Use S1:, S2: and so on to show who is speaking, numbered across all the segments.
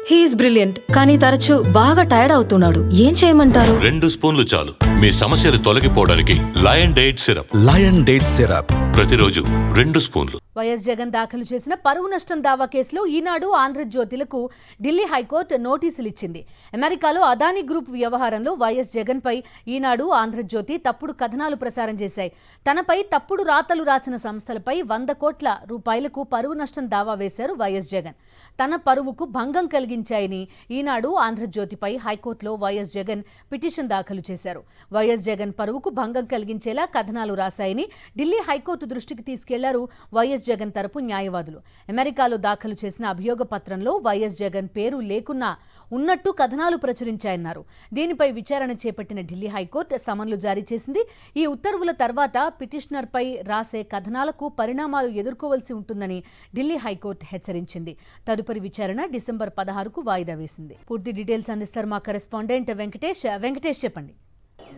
S1: He's brilliant, కానీ తరచూ బాగా టైర్డ్ అవుతున్నాడు. ఏం చేయమంటారు?
S2: 2 స్పూన్లు చాలు మీ సమస్యలు తొలగిపోవడానికి. లయన్ డేట్ సిరప్ ప్రతిరోజు 2 స్పూన్లు.
S3: వైఎస్ జగన్ దాఖలు చేసిన పరువు నష్టం దావా కేసులో ఈనాడు, ఆంధ్రజ్యోతిలకు ఢిల్లీ హైకోర్టు నోటీసులు ఇచ్చింది. అమెరికాలో అదానీ గ్రూప్ వ్యవహారంలో వైఎస్ జగన్ పై ఈనాడు, ఆంధ్రజ్యోతి తప్పుడు కథనాలు ప్రసారం చేశాయి. తనపై తప్పుడు రాతలు రాసిన సంస్థలపై 100 కోట్ల రూపాయలకు పరువు నష్టం దావా వేశారు వైఎస్ జగన్. తన పరువుకు భంగం కలిగించాయని ఈనాడు, ఆంధ్రజ్యోతిపై హైకోర్టులో వైఎస్ జగన్ పిటిషన్ దాఖలు చేశారు. వైఎస్ జగన్ పరువుకు భంగం కలిగించేలా కథనాలు రాశాయని ఢిల్లీ హైకోర్టు దృష్టికి తీసుకెళ్లారు వైఎస్ జగన్ తరపు న్యాయవాదులు. అమెరికాలో దాఖలు చేసిన అభియోగ పత్రంలో వైఎస్ జగన్ పేరు లేకున్నా ఉన్నట్టు కథనాలు ప్రచురించాయన్నారు. దీనిపై విచారణ చేపట్టిన ఢిల్లీ హైకోర్టు సమన్లు జారీ చేసింది. ఈ ఉత్తర్వుల తర్వాత పిటిషనర్పై రాసే కథనాలకు పరిణామాలు ఎదుర్కోవలసి ఉంటుందని ఢిల్లీ హైకోర్టు హెచ్చరించింది. తదుపరి విచారణ డిసెంబర్ 16కు వాయిదా వేసింది. పూర్తి డీటెయిల్స్ అందిస్తారు మా కరెస్పాండెంట్ వెంకటేష్ చెప్పండి.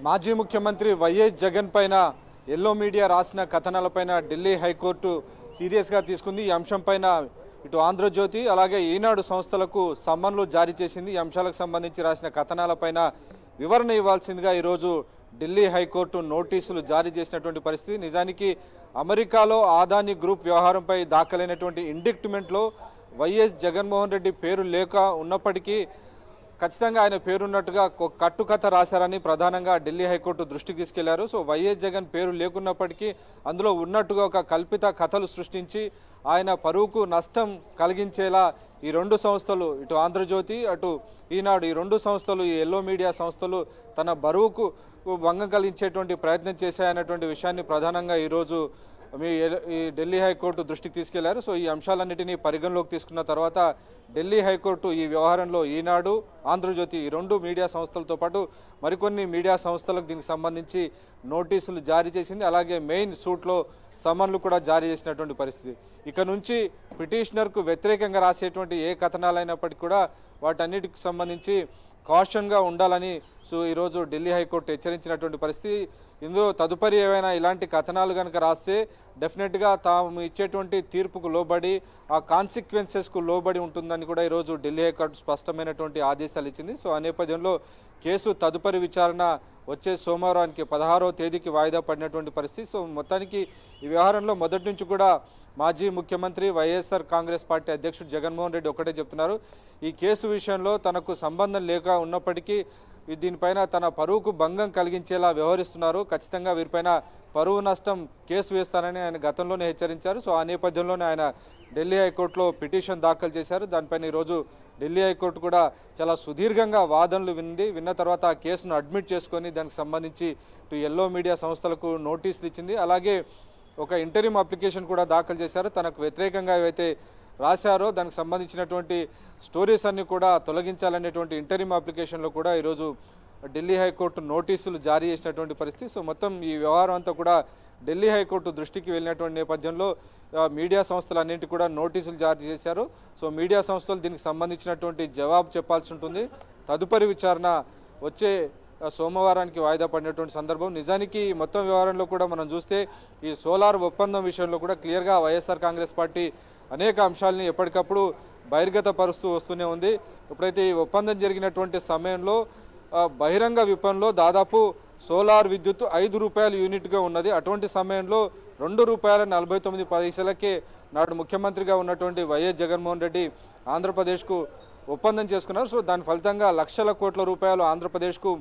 S4: మాజీ ముఖ్యమంత్రి వైఎస్ జగన్ పైన ఎల్లో మీడియా రాసిన కథనాలపైన ఢిల్లీ హైకోర్టు సీరియస్గా తీసుకుంది. ఈ అంశంపైన ఇటు ఆంధ్రజ్యోతి అలాగే ఈనాడు సంస్థలకు సమ్మన్లు జారీ చేసింది. ఈ అంశాలకు సంబంధించి రాసిన కథనాలపైన వివరణ ఇవ్వాల్సిందిగా ఈరోజు ఢిల్లీ హైకోర్టు నోటీసులు జారీ చేసినటువంటి పరిస్థితి. నిజానికి అమెరికాలో అదానీ గ్రూప్ వ్యవహారంపై దాఖలైనటువంటి ఇండిక్ట్మెంట్లో వైఎస్ జగన్మోహన్ రెడ్డి పేరు లేక ఉన్నప్పటికీ ఖచ్చితంగా ఆయన పేరున్నట్టుగా కట్టుకథ రాశారని ప్రధానంగా ఢిల్లీ హైకోర్టు దృష్టికి తీసుకెళ్లారు. సో వైఎస్ జగన్ పేరు లేకున్నప్పటికీ అందులో ఉన్నట్టుగా ఒక కల్పిత కథలు సృష్టించి ఆయన పరువుకు నష్టం కలిగించేలా ఈ 2 సంస్థలు, ఇటు ఆంధ్రజ్యోతి అటు ఈనాడు, ఈ 2 సంస్థలు, ఈ ఎల్లో మీడియా సంస్థలు తన బరువుకు భంగం కలిగించేటువంటి ప్రయత్నం చేశాయన్నటువంటి విషయాన్ని ప్రధానంగా ఈరోజు ఈ ఢిల్లీ హైకోర్టు దృష్టికి తీసుకెళ్లారు. సో ఈ అంశాలన్నిటినీ పరిగణలోకి తీసుకున్న తర్వాత ఢిల్లీ హైకోర్టు ఈ వ్యవహారంలో ఈనాడు, ఆంధ్రజ్యోతి ఈ 2 మీడియా సంస్థలతో పాటు మరికొన్ని మీడియా సంస్థలకు దీనికి సంబంధించి నోటీసులు జారీ చేసింది. అలాగే మెయిన్ సూట్లో సమన్లు కూడా జారీ చేసినటువంటి పరిస్థితి. ఇక నుంచి పిటిషనర్కు వ్యతిరేకంగా రాసేటువంటి ఏ కథనాలైనప్పటికీ కూడా వాటన్నిటికి సంబంధించి కాషన్గా ఉండాలని ఈరోజు ఢిల్లీ హైకోర్టు హెచ్చరించినటువంటి పరిస్థితి. ఇందులో తదుపరి ఏవైనా ఇలాంటి కథనాలు కనుక రాస్తే డెఫినెట్గా తాము ఇచ్చేటువంటి తీర్పుకు లోబడి ఆ కాన్సిక్వెన్సెస్కు లోబడి ఉంటుందని కూడా ఈరోజు ఢిల్లీ హైకోర్టు స్పష్టమైనటువంటి ఆదేశాలు ఇచ్చింది. సో ఆ నేపథ్యంలో కేసు తదుపరి విచారణ వచ్చే సోమవారానికి 16వ తేదీకి వాయిదా పడినటువంటి పరిస్థితి. సో మొత్తానికి ఈ వ్యవహారంలో మొదటి నుంచి కూడా మాజీ ముఖ్యమంత్రి వైఎస్ఆర్ కాంగ్రెస్ పార్టీ అధ్యక్షుడు జగన్మోహన్ రెడ్డి ఒకటే చెప్తున్నారు, ఈ కేసు విషయంలో తనకు సంబంధం లేక ఉన్నప్పటికీ దీనిపైన తన పరువుకు భంగం కలిగించేలా వ్యవహరిస్తున్నారు. ఖచ్చితంగా వీరిపైన పరువు నష్టం కేసు వేస్తానని ఆయన గతంలోనే హెచ్చరించారు. సో ఆ నేపథ్యంలోనే ఆయన ఢిల్లీ హైకోర్టులో పిటిషన్ దాఖలు చేశారు. దానిపైన ఈరోజు ఢిల్లీ హైకోర్టు కూడా చాలా సుదీర్ఘంగా వాదనలు విన్న తర్వాత ఆ కేసును అడ్మిట్ చేసుకొని దానికి సంబంధించి ఇటు ఎల్లో మీడియా సంస్థలకు నోటీసులు ఇచ్చింది. అలాగే ఒక ఇంటరిమ్ అప్లికేషన్ కూడా దాఖలు చేశారు. తనకు వ్యతిరేకంగా ఏవైతే రాశారో దానికి సంబంధించినటువంటి స్టోరీస్ అన్ని కూడా తొలగించాలనేటువంటి ఇంటరిమ్ అప్లికేషన్లో కూడా ఈరోజు ఢిల్లీ హైకోర్టు నోటీసులు జారీ చేసినటువంటి పరిస్థితి. సో మొత్తం ఈ వ్యవహారం అంతా కూడా ఢిల్లీ హైకోర్టు దృష్టికి వెళ్ళినటువంటి నేపథ్యంలో మీడియా సంస్థలన్నింటికి కూడా నోటీసులు జారీ చేశారు. సో మీడియా సంస్థలు దీనికి సంబంధించినటువంటి జవాబు చెప్పాల్సి ఉంటుంది. తదుపరి విచారణ వచ్చే సోమవారానికి వాయిదా పడినటువంటి సందర్భం. నిజానికి మొత్తం వ్యవహారంలో కూడా మనం చూస్తే ఈ సోలార్ ఒప్పందం విషయంలో కూడా క్లియర్గా వైఎస్ఆర్ కాంగ్రెస్ పార్టీ అనేక అంశాలని ఎప్పటికప్పుడు బహిర్గతపరుస్తూ వస్తూనే ఉంది. ఎప్పుడైతే ఈ ఒప్పందం జరిగినటువంటి సమయంలో బహిరంగ విపణిలో దాదాపు సోలార్ విద్యుత్ 5 రూపాయల యూనిట్గా ఉన్నది. అటువంటి సమయంలో ₹2.49 నాడు ముఖ్యమంత్రిగా ఉన్నటువంటి వైఎస్ జగన్మోహన్ రెడ్డి ఆంధ్రప్రదేశ్కు ఒప్పందం చేసుకున్నారు. సో దాని ఫలితంగా లక్షల కోట్ల రూపాయలు ఆంధ్రప్రదేశ్కు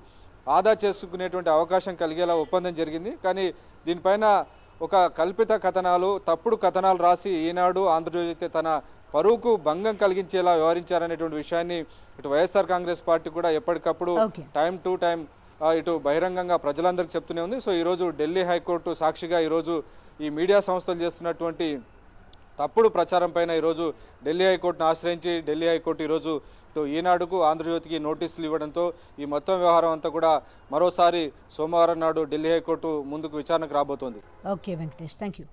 S4: ఆదా చేసుకునేటువంటి అవకాశం కలిగేలా ఒప్పందం జరిగింది. కానీ దీనిపైన ఒక కల్పిత కథనాలు, తప్పుడు కథనాలు రాసి ఈనాడు, ఆంధ్రజ్యోతి తన పరువుకు భంగం కలిగించేలా వ్యవహరించారనేటువంటి విషయాన్ని ఇటు వైఎస్ఆర్ కాంగ్రెస్ పార్టీ కూడా ఎప్పటికప్పుడు టైం టు టైం ఇటు బహిరంగంగా ప్రజలందరికీ చెప్తూనే ఉంది. సో ఈరోజు ఢిల్లీ హైకోర్టు సాక్షిగా ఈరోజు ఈ మీడియా సంస్థలు చేస్తున్నటువంటి తప్పుడు ప్రచారం పైన ఈరోజు ఢిల్లీ హైకోర్టును ఆశ్రయించి ఢిల్లీ హైకోర్టు ఈరోజు ఇటు ఈనాడుకు, ఆంధ్రజ్యోతికి నోటీసులు ఇవ్వడంతో ఈ మొత్తం వ్యవహారం అంతా కూడా మరోసారి సోమవారం నాడు ఢిల్లీ హైకోర్టు ముందుకు విచారణకు రాబోతోంది.
S3: Okay Venkatesh, thank you.